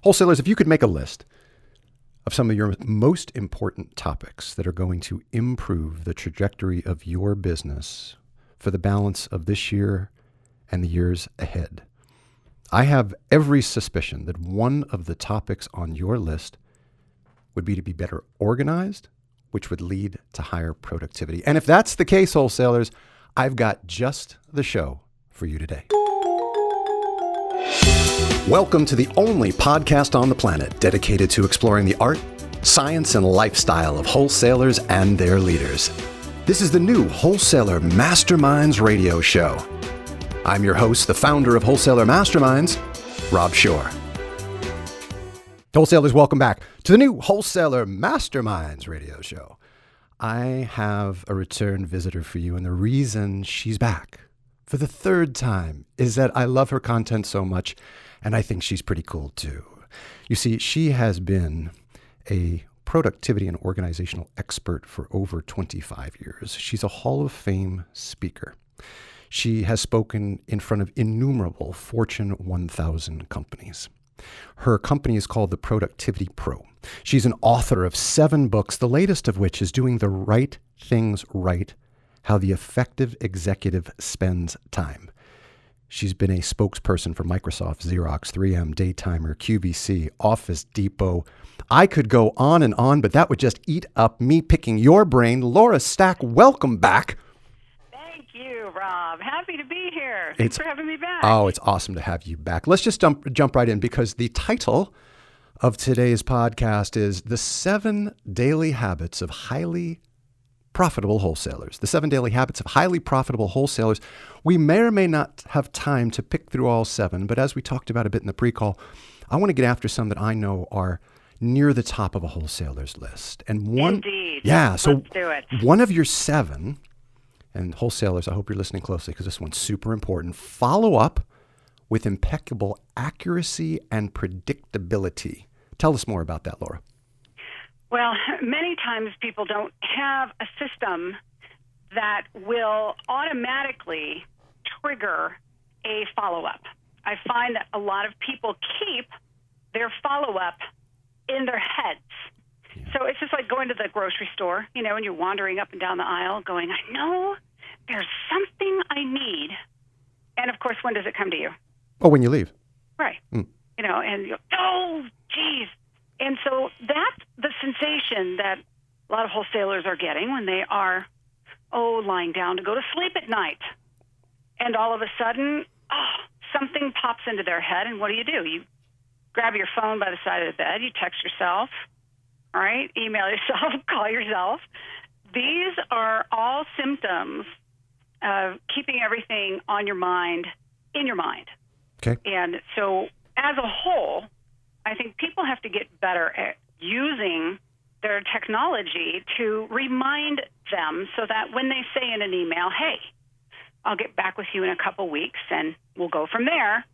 Wholesalers, if you could make a list of some of your most important topics that are going to improve the trajectory of your business for the balance of this year and the years ahead, I have every suspicion that one of the topics on your list would be to be better organized, which would lead to higher productivity. And if that's the case, wholesalers, I've got just the show for you today. Welcome to the only podcast on the planet dedicated to exploring the art, science, and lifestyle of wholesalers and their leaders. This is the new Wholesaler Masterminds radio show. I'm your host, the founder of Wholesaler Masterminds, Rob Shore. Wholesalers, welcome back to the new Wholesaler Masterminds radio show. I have a return visitor for you, and the reason she's back for the third time is that I love her content so much, and I think she's pretty cool too. You see, she has been a productivity and organizational expert for over 25 years. She's a Hall of Fame speaker. She has spoken in front of innumerable Fortune 1000 companies. Her company is called the Productivity Pro. She's an author of 7 books, the latest of which is Doing the Right Things Right: How the Effective Executive Spends Time. She's been a spokesperson for Microsoft, Xerox, 3M, Daytimer, QVC, Office Depot. I could go on, but that would just eat up me picking your brain. Laura Stack, welcome back. Thank you, Rob. Happy to be here. Thanks for having me back. Oh, it's awesome to have you back. Let's just jump right in, because the title of today's podcast is The 7 Daily Habits of Highly Profitable Wholesalers. The 7 Daily Habits of Highly Profitable Wholesalers. We may or may not have time to pick through all 7, but as we talked about a bit in the pre-call, I want to get after some that I know are near the top of a wholesaler's list. And one, indeed. Yeah, so let's do it. One of your 7, and wholesalers, I hope you're listening closely because this one's super important. Follow up with impeccable accuracy and predictability. Tell us more about that, Laura. Well, many times people don't have a system that will automatically trigger a follow-up. I find that a lot of people keep their follow-up in their heads. Yeah. So it's just like going to the grocery store, and you're wandering up and down the aisle going, I know there's something I need. And, of course, when does it come to you? Oh, when you leave. Right. And you go, oh, geez. And so that's the sensation that a lot of wholesalers are getting when they are, lying down to go to sleep at night. And all of a sudden, something pops into their head, and what do? You grab your phone by the side of the bed, you text yourself, all right, email yourself, call yourself. These are all symptoms of keeping everything on your mind, in your mind. Okay. And so as a whole, I think people have to get better at using their technology to remind them so that when they say in an email, hey, I'll get back with you in a couple weeks and we'll go from there,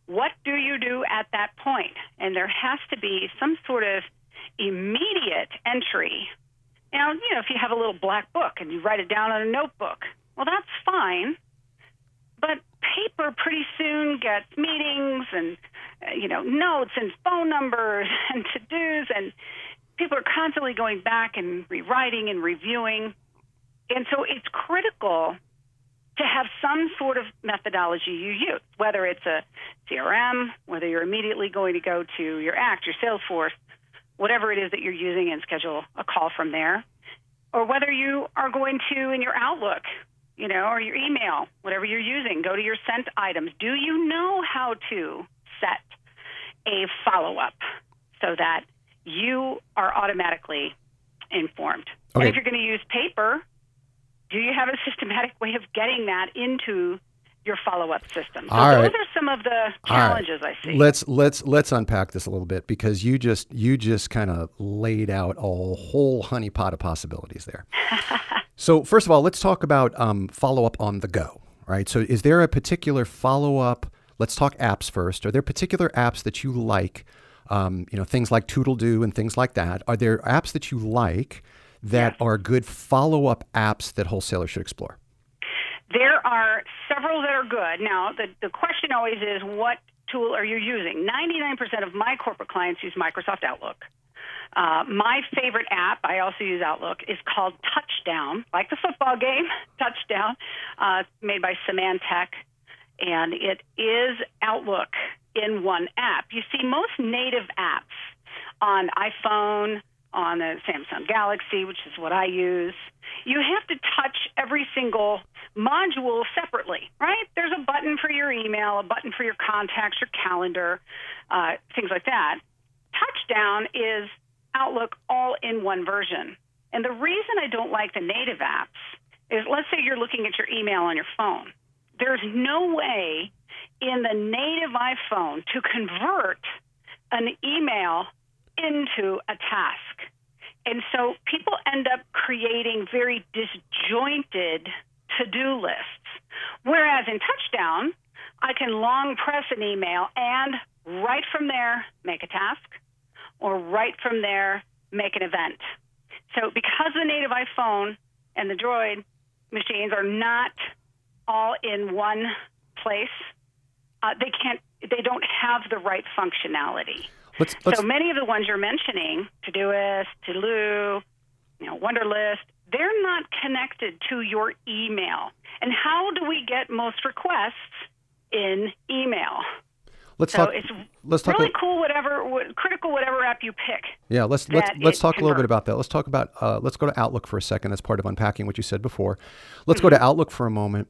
what do you do at that point? And there has to be some sort of immediate entry. Now, if you have a little black book and you write it down on a notebook, well, that's fine. But paper pretty soon gets meetings and, notes and phone numbers and to-dos, and people are constantly going back and rewriting and reviewing. And so it's critical to have some sort of methodology you use, whether it's a CRM, whether you're immediately going to go to your ACT, your Salesforce, whatever it is that you're using, and schedule a call from there, or whether you are going to, in your Outlook, or your email, whatever you're using, go to your sent items. Do you know how to set a follow-up so that you are automatically informed? Okay. And if you're going to use paper, do you have a systematic way of getting that into your follow-up system? So All those right. are some of the challenges I see. Let's unpack this a little bit, because you just kind of laid out a whole honeypot of possibilities there. So first of all, let's talk about follow-up on the go, right? So is there a particular follow-up? Let's talk apps first. Are there particular apps that you like, things like Toodle-Do and things like that? Are there apps that you like that are good follow-up apps that wholesalers should explore? There are several that are good. Now, the question always is, what tool are you using? 99% of my corporate clients use Microsoft Outlook. My favorite app, I also use Outlook, is called Touchdown, like the football game, Touchdown, made by Symantec, and it is Outlook in one app. You see, most native apps on iPhone, on the Samsung Galaxy, which is what I use, you have to touch every single module separately, right? There's a button for your email, a button for your contacts, your calendar, things like that. Touchdown is Outlook all in one version. And the reason I don't like the native apps is, let's say you're looking at your email on your phone. There's no way in the native iPhone to convert an email into a task. And so people end up creating very disjointed to-do lists. Whereas in Touchdown, I can long press an email and right from there make a task, or right from there make an event. So because the native iPhone and the Droid machines are not all in one place, they don't have the right functionality. So many of the ones you're mentioning, Todoist, To-Do, Wunderlist, they're not connected to your email. And how do we get most requests in email? It's really cool, critical whatever app you pick. Yeah, let's talk a little bit about that. Let's talk about let's go to Outlook for a second. That's part of unpacking what you said before. Let's go to Outlook for a moment.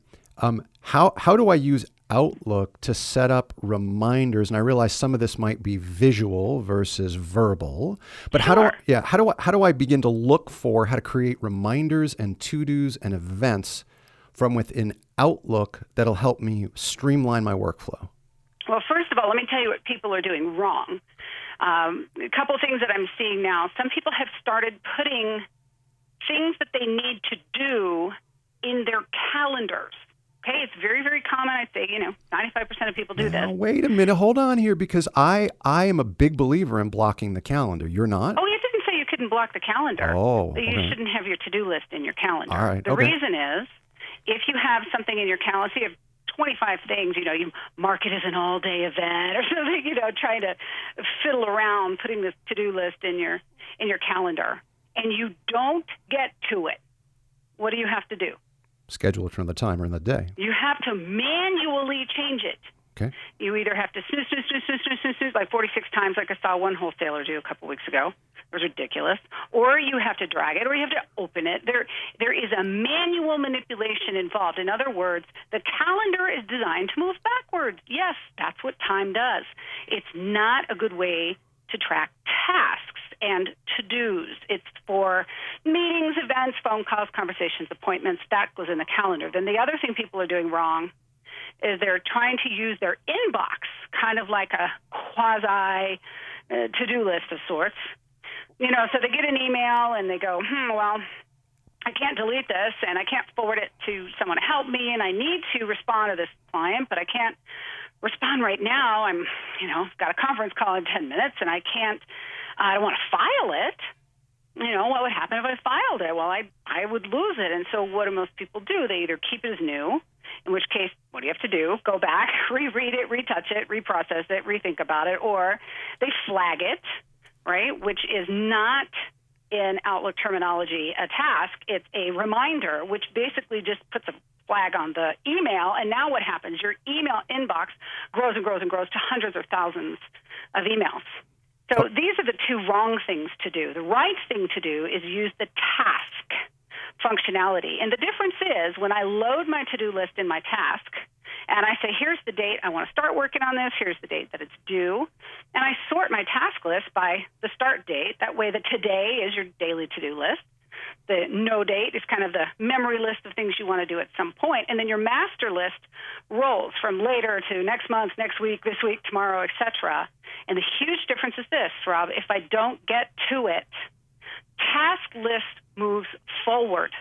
How do I use Outlook to set up reminders? And I realize some of this might be visual versus verbal, but sure. how do I begin to look for how to create reminders and to-dos and events from within Outlook that'll help me streamline my workflow? Well, first of all, let me tell you what people are doing wrong. A couple of things that I'm seeing now. Some people have started putting things that they need to do in their calendars. Okay, it's very, very common. I'd say, 95% of people do this. Wait a minute. Hold on here, because I am a big believer in blocking the calendar. You're not? Oh, you didn't say you couldn't block the calendar. Oh, okay. You shouldn't have your to-do list in your calendar. All right. The reason is, if you have something in your calendar, so you have 25 things, you mark it as an all-day event or something, trying to fiddle around putting this to-do list in your calendar, and you don't get to it, what do you have to do? Schedule it from the timer in the day. You have to manually change it. Okay. You either have to snooze like 46 times, like I saw one wholesaler do a couple weeks ago. It was ridiculous. Or you have to drag it, or you have to open it. There is a manual manipulation involved. In other words, the calendar is designed to move backwards. Yes, that's what time does. It's not a good way to track tasks and to-dos. It's for meetings, events, phone calls, conversations, appointments. That goes in the calendar. Then the other thing people are doing wrong is they're trying to use their inbox kind of like a quasi to-do list of sorts. So they get an email and they go, well, I can't delete this and I can't forward it to someone to help me, and I need to respond to this client, but I can't respond right now. I'm, got a conference call in 10 minutes and I don't want to file it. What would happen if I filed it? Well, I would lose it. And so what do most people do? They either keep it as new, in which case, what do you have to do? Go back, reread it, retouch it, reprocess it, rethink about it, or they flag it, right, which is not, in Outlook terminology, a task. It's a reminder, which basically just puts a flag on the email. And now what happens? Your email inbox grows and grows and grows to hundreds or thousands of emails. So these are the two wrong things to do. The right thing to do is use the task functionality. And the difference is, when I load my to-do list in my task, and I say, here's the date I want to start working on this, here's the date that it's due, and I sort my task list by the start date. That way the today is your daily to-do list. The no date is kind of the memory list of things you want to do at some point. And then your master list rolls from later to next month, next week, this week, tomorrow, etc. And the huge difference is this, Rob: if I don't get to it, task list moves forward.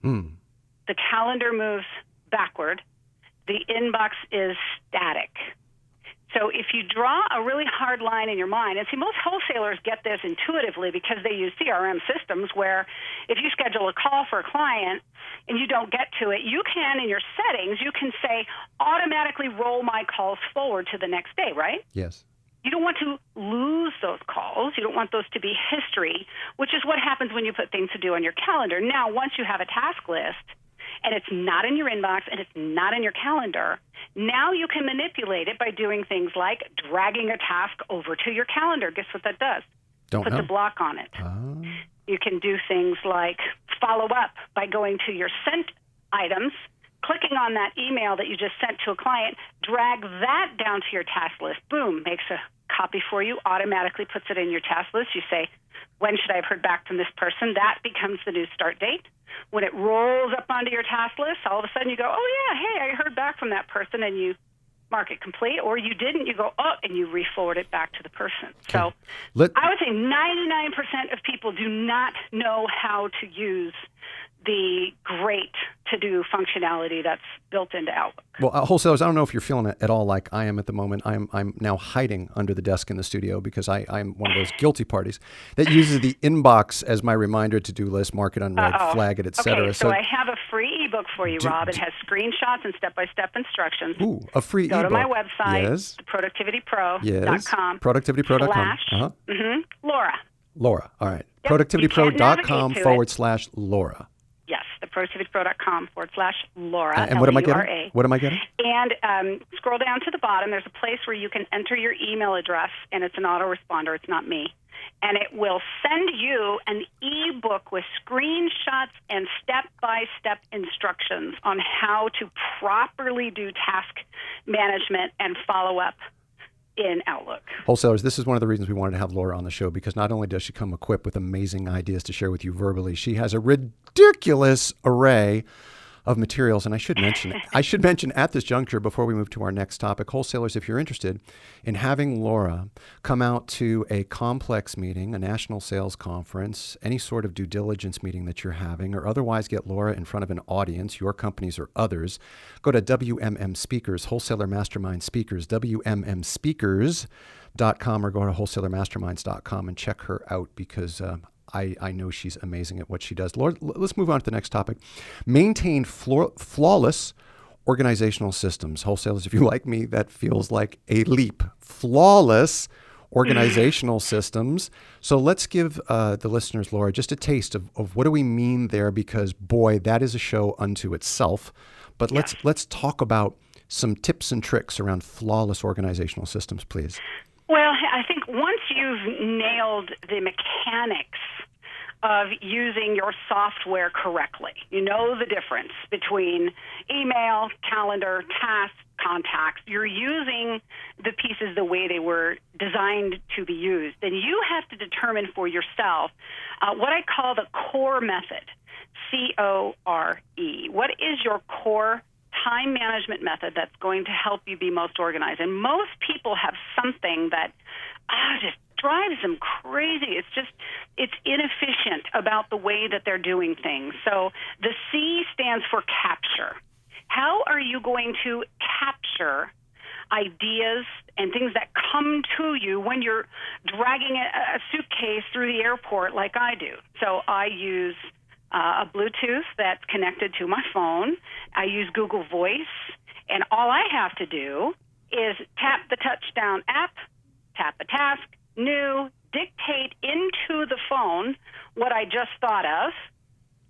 The calendar moves backward. The inbox is static. So if you draw a really hard line in your mind, and see, most wholesalers get this intuitively because they use CRM systems where if you schedule a call for a client and you don't get to it, you can, in your settings, you can say, automatically roll my calls forward to the next day, right? Yes. You don't want to lose those calls. You don't want those to be history, which is what happens when you put things to do on your calendar. Now, once you have a task list, and it's not in your inbox and it's not in your calendar, now you can manipulate it by doing things like dragging a task over to your calendar. Guess what that does? Puts a block on it. You can do things like follow up by going to your sent items, clicking on that email that you just sent to a client, drag that down to your task list. Boom, makes a copy for you, automatically puts it in your task list. You say, when should I have heard back from this person? That becomes the new start date. When it rolls up onto your task list, all of a sudden you go, oh, yeah, hey, I heard back from that person, and you mark it complete. Or you didn't, you go, oh, and you re-forward it back to the person. So I would say 99% of people do not know how to use the great to-do functionality that's built into Outlook. Well, wholesalers, I don't know if you're feeling it at all like I am at the moment. I'm now hiding under the desk in the studio because I'm one of those guilty parties that uses the inbox as my reminder, to-do list, mark it unread, flag it, etc. Okay, so I have a free ebook for you, Rob. It has screenshots and step-by-step instructions. Ooh, a free ebook. Go to my website, yes. productivitypro.com. Productivitypro.com. Laura. Laura, all right. Yep. Productivitypro.com/Laura. Yes, the productivitypro.com/Laura. And what am I getting? What am I getting? And scroll down to the bottom. There's a place where you can enter your email address, and it's an autoresponder. It's not me. And it will send you an ebook with screenshots and step-by-step instructions on how to properly do task management and follow-up in Outlook. Wholesalers, this is one of the reasons we wanted to have Laura on the show, because not only does she come equipped with amazing ideas to share with you verbally, she has a ridiculous array of materials. And I should mention at this juncture, before we move to our next topic, wholesalers, if you're interested in having Laura come out to a complex meeting, a national sales conference, any sort of due diligence meeting that you're having, or otherwise get Laura in front of an audience, your companies or others, go to WMM Speakers, Wholesaler Masterminds Speakers, WMMspeakers.com, or go to wholesalermasterminds.com and check her out, because I know she's amazing at what she does. Laura, let's move on to the next topic. Maintain flawless organizational systems. Wholesalers, if you like me, that feels like a leap. Flawless organizational systems. So let's give the listeners, Laura, just a taste of what do we mean there, because, boy, that is a show unto itself. But let's talk about some tips and tricks around flawless organizational systems, please. Well, I think once you've nailed the mechanics of using your software correctly, you know the difference between email, calendar, tasks, contacts, you're using the pieces the way they were designed to be used, then you have to determine for yourself what I call the core method, CORE. What is your core time management method that's going to help you be most organized? And most people have something that just drives them crazy. It's inefficient about the way that they're doing things. So the C stands for capture. How are you going to capture ideas and things that come to you when you're dragging a suitcase through the airport like I do? So I use a Bluetooth that's connected to my phone. I use Google Voice, and all I have to do is tap the touchdown app, tap a task, new, dictate into the phone what I just thought of,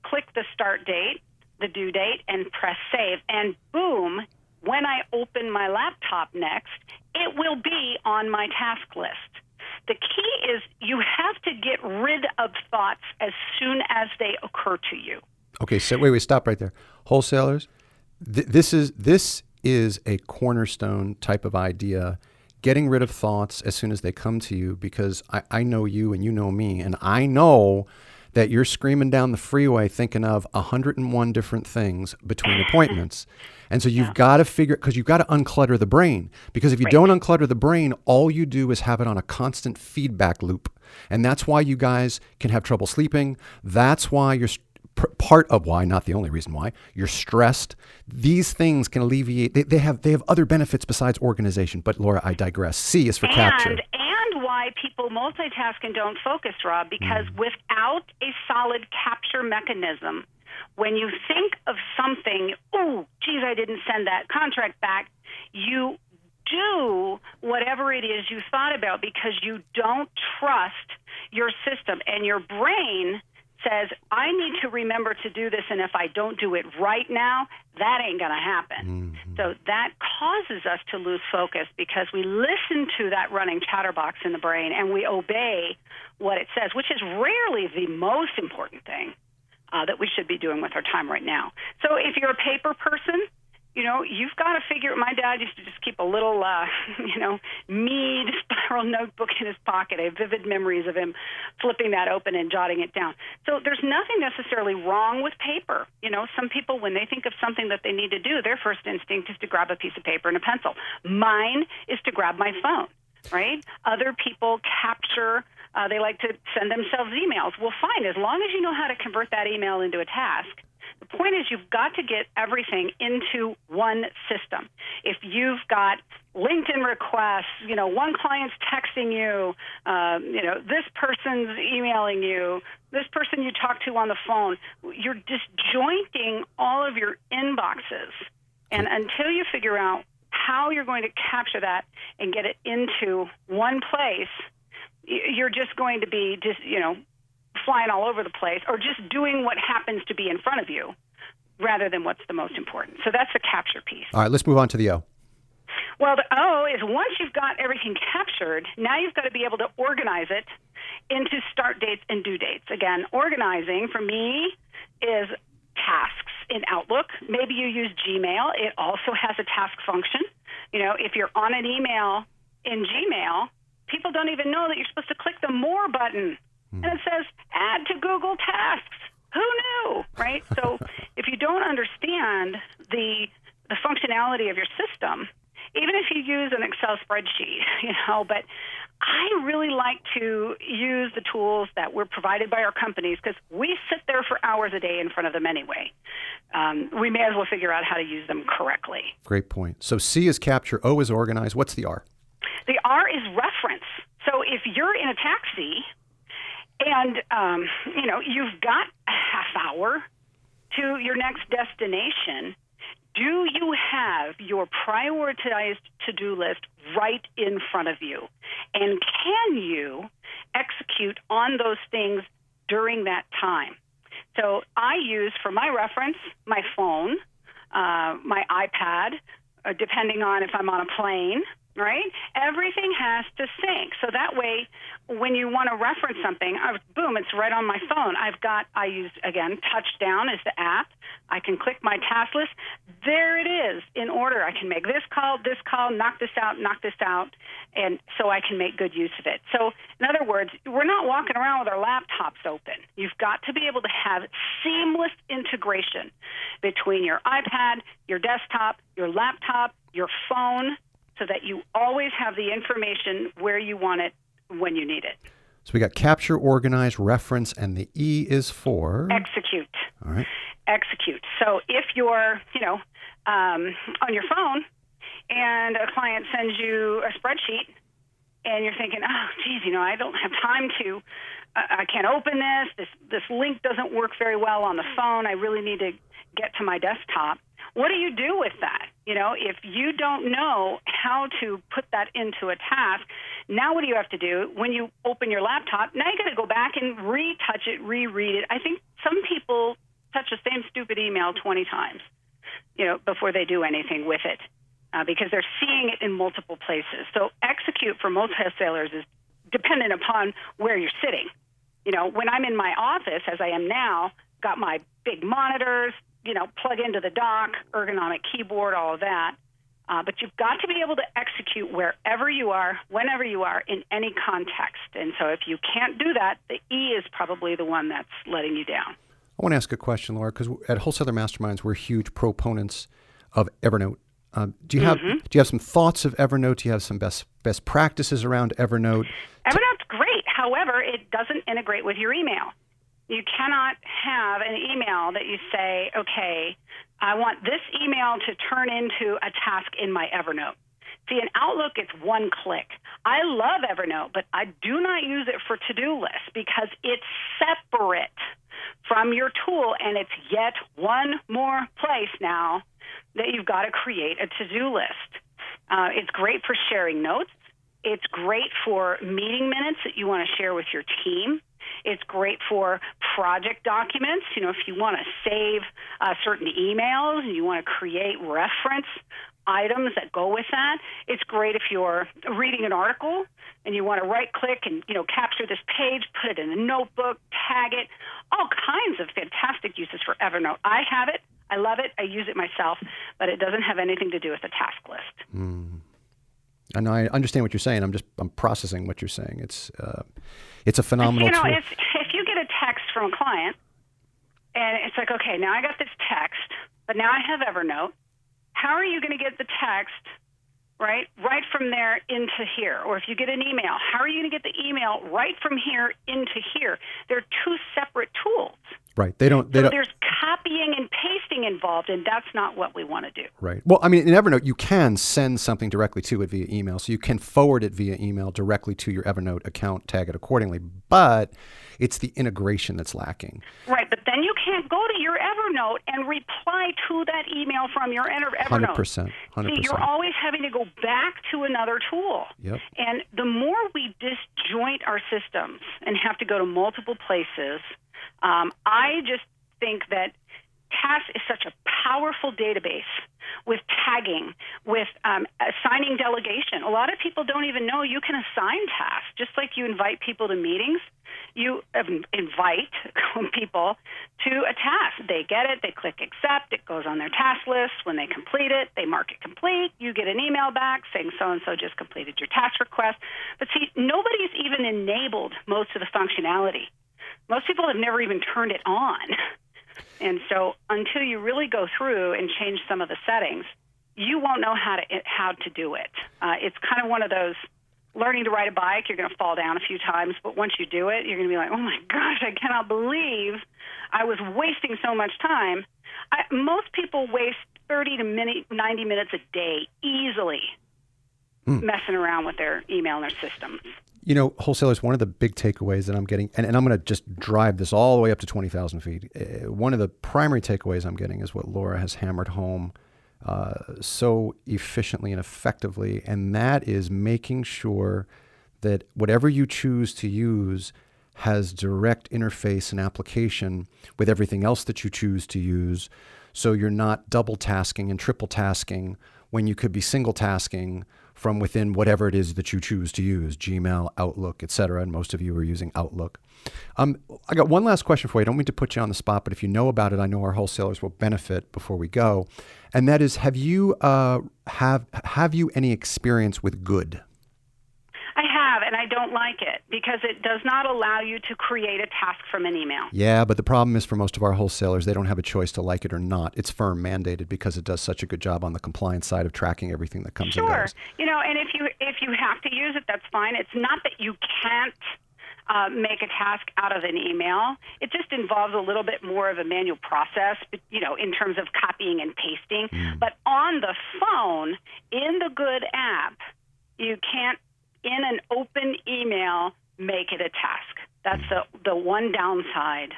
click the start date, the due date, and press save. And boom, when I open my laptop next, it will be on my task list. The key is you have to get rid of thoughts as soon as they occur to you. Okay, so wait, stop right there. Wholesalers, this is a cornerstone type of idea, getting rid of thoughts as soon as they come to you, because I know you and you know me, and I know that you're screaming down the freeway thinking of 101 different things between appointments. And so you've got to because you've got to unclutter the brain. Because if you don't unclutter the brain, all you do is have it on a constant feedback loop. And that's why you guys can have trouble sleeping. That's why you're part of why, not the only reason why, you're stressed. These things can alleviate. They have other benefits besides organization. But Laura, I digress. C is for capture. And why people multitask and don't focus, Rob, because without a solid capture mechanism, when you think of something, oh, geez, I didn't send that contract back, you do whatever it is you thought about because you don't trust your system. And your brain says, I need to remember to do this, and if I don't do it right now, that ain't going to happen. So that causes us to lose focus because we listen to that running chatterbox in the brain and we obey what it says, which is rarely the most important thing that we should be doing with our time right now. So if you're a paper person, you've got to figure. My dad used to just keep a little, mead spiral notebook in his pocket. I have vivid memories of him flipping that open and jotting it down. So there's nothing necessarily wrong with paper. Some people, when they think of something that they need to do, their first instinct is to grab a piece of paper and a pencil. Mine is to grab my phone, right? Other people capture. They like to send themselves emails. Well, fine, as long as you know how to convert that email into a task. The point is you've got to get everything into one system. If you've got LinkedIn requests, one client's texting you, this person's emailing you, this person you talk to on the phone, you're disjointing all of your inboxes. And until you figure out how you're going to capture that and get it into one place, you're just going to be flying all over the place or just doing what happens to be in front of you rather than what's the most important. So that's the capture piece. All right, let's move on to the O. Well, the O is once you've got everything captured, now you've got to be able to organize it into start dates and due dates. Again, organizing for me is tasks in Outlook. Maybe you use Gmail. It also has a task function. If you're on an email in Gmail, people don't even know that you're supposed to click the More button. And it says, add to Google Tasks. Who knew, right? So if you don't understand the functionality of your system, even if you use an Excel spreadsheet, but I really like to use the tools that were provided by our companies because we sit there for hours a day in front of them anyway. We may as well figure out how to use them correctly. Great point. So C is capture, O is organize. What's the R? The R is reference. So if you're in a taxi and, you've got a half hour to your next destination, do you have your prioritized to-do list right in front of you? And can you execute on those things during that time? So I use, for my reference, my phone, my iPad, depending on if I'm on a plane, right? Everything has to sync. So that way, when you want to reference something, boom, it's right on my phone. I use, again, Touchdown is the app. I can click my task list. There it is in order. I can make this call, knock this out, and so I can make good use of it. So in other words, we're not walking around with our laptops open. You've got to be able to have seamless integration between your iPad, your desktop, your laptop, your phone, so that you always have the information where you want it when you need it. So we got capture, organize, reference, and the E is for? Execute. All right. Execute. So if you're, on your phone and a client sends you a spreadsheet and you're thinking, oh, geez, I don't have time to, I can't open this link doesn't work very well on the phone, I really need to get to my desktop. What do you do with that? If you don't know how to put that into a task, now what do you have to do? When you open your laptop, now you got to go back and retouch it, reread it. I think some people touch the same stupid email 20 times, before they do anything with it, because they're seeing it in multiple places. So execute for most wholesalers is dependent upon where you're sitting. When I'm in my office, as I am now, got my big monitors, plug into the dock, ergonomic keyboard, all of that. But you've got to be able to execute wherever you are, whenever you are, in any context. And so if you can't do that, the E is probably the one that's letting you down. I want to ask a question, Laura, because at Wholesaler Masterminds, we're huge proponents of Evernote. Do you have some thoughts of Evernote? Do you have some best practices around Evernote? Evernote's great. However, it doesn't integrate with your email. You cannot have an email that you say, okay, I want this email to turn into a task in my Evernote. See, in Outlook, it's one click. I love Evernote, but I do not use it for to-do lists because it's separate from your tool, and it's yet one more place now that you've got to create a to-do list. It's great for sharing notes. It's great for meeting minutes that you want to share with your team. It's great for project documents. You know, if you want to save certain emails and you want to create reference items that go with that. It's great if you're reading an article and you want to right-click and, you know, capture this page, put it in a notebook, tag it. All kinds of fantastic uses for Evernote. I have it. I love it. I use it myself, but it doesn't have anything to do with a task list. I know. I understand what you're saying. I'm processing what you're saying. It's a phenomenal tool. If you get a text from a client and it's like, okay, now I got this text, but now I have Evernote. How are you going to get the text right from there into here? Or if you get an email, how are you going to get the email right from here into here? They're two separate tools. Right. There's copying and pasting involved, and that's not what we want to do. Right. Well, I mean, in Evernote, you can send something directly to it via email. So you can forward it via email directly to your Evernote account, tag it accordingly. But it's the integration that's lacking. Right. But then you can't go to your Evernote and reply to that email from your Evernote. 100%. See, you're always having to go back to another tool. Yep. And the more we disjoint our systems and have to go to multiple places, I just think that TAS is such a powerful database with tagging, with assigning delegation. A lot of people don't even know you can assign tasks. Just like you invite people to meetings, you invite people to a task. They get it, they click accept, it goes on their task list. When they complete it, they mark it complete. You get an email back saying so-and-so just completed your task request. But see, nobody's even enabled most of the functionality. Most people have never even turned it on. And so until you really go through and change some of the settings, you won't know how to do it. It's kind of one of those learning to ride a bike. You're going to fall down a few times, but once you do it, you're going to be like, oh my gosh, I cannot believe I was wasting so much time. Most people waste 30 to 90 minutes a day easily messing around with their email and their systems. You know, wholesalers, one of the big takeaways that I'm getting, and I'm going to just drive this all the way up to 20,000 feet. One of the primary takeaways I'm getting is what Laura has hammered home so efficiently and effectively, and that is making sure that whatever you choose to use has direct interface and application with everything else that you choose to use, so you're not double tasking and triple tasking when you could be single tasking from within whatever it is that you choose to use, Gmail, Outlook, et cetera. And most of you are using Outlook. I got one last question for you. I don't mean to put you on the spot, but if you know about it, I know our wholesalers will benefit before we go. And that is, have you any experience with Good? I have, and I don't like it because it does not allow you to create a task from an email. Yeah, but the problem is for most of our wholesalers, they don't have a choice to like it or not. It's firm mandated because it does such a good job on the compliance side of tracking everything that comes and goes. Sure. You know, and if you have to use it, that's fine. It's not that you can't make a task out of an email. It just involves a little bit more of a manual process, you know, in terms of copying and pasting. But on the phone, in the Good app, you can't, in an open email, make it a task. That's the one downside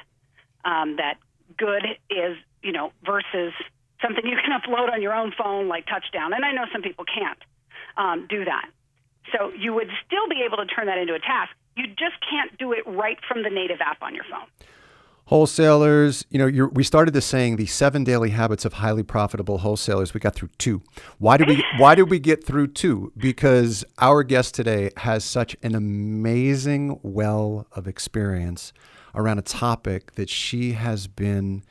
that Good is, you know, versus something you can upload on your own phone like Touchdown. And I know some people can't do that. So you would still be able to turn that into a task. You just can't do it right from the native app on your phone. Wholesalers, you know, we started this saying the 7 daily habits of highly profitable wholesalers. We got through 2. Why did we get through 2? Because our guest today has such an amazing well of experience around a topic that she has been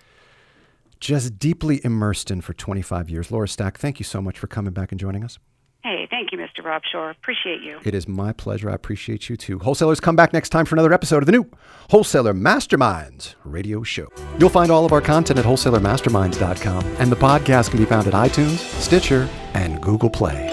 just deeply immersed in for 25 years. Laura Stack, thank you so much for coming back and joining us. Hey, thank you, Mr. Rob Shore. Appreciate you. It is my pleasure. I appreciate you too. Wholesalers, come back next time for another episode of the new Wholesaler Masterminds radio show. You'll find all of our content at wholesalermasterminds.com, and the podcast can be found at iTunes, Stitcher, and Google Play.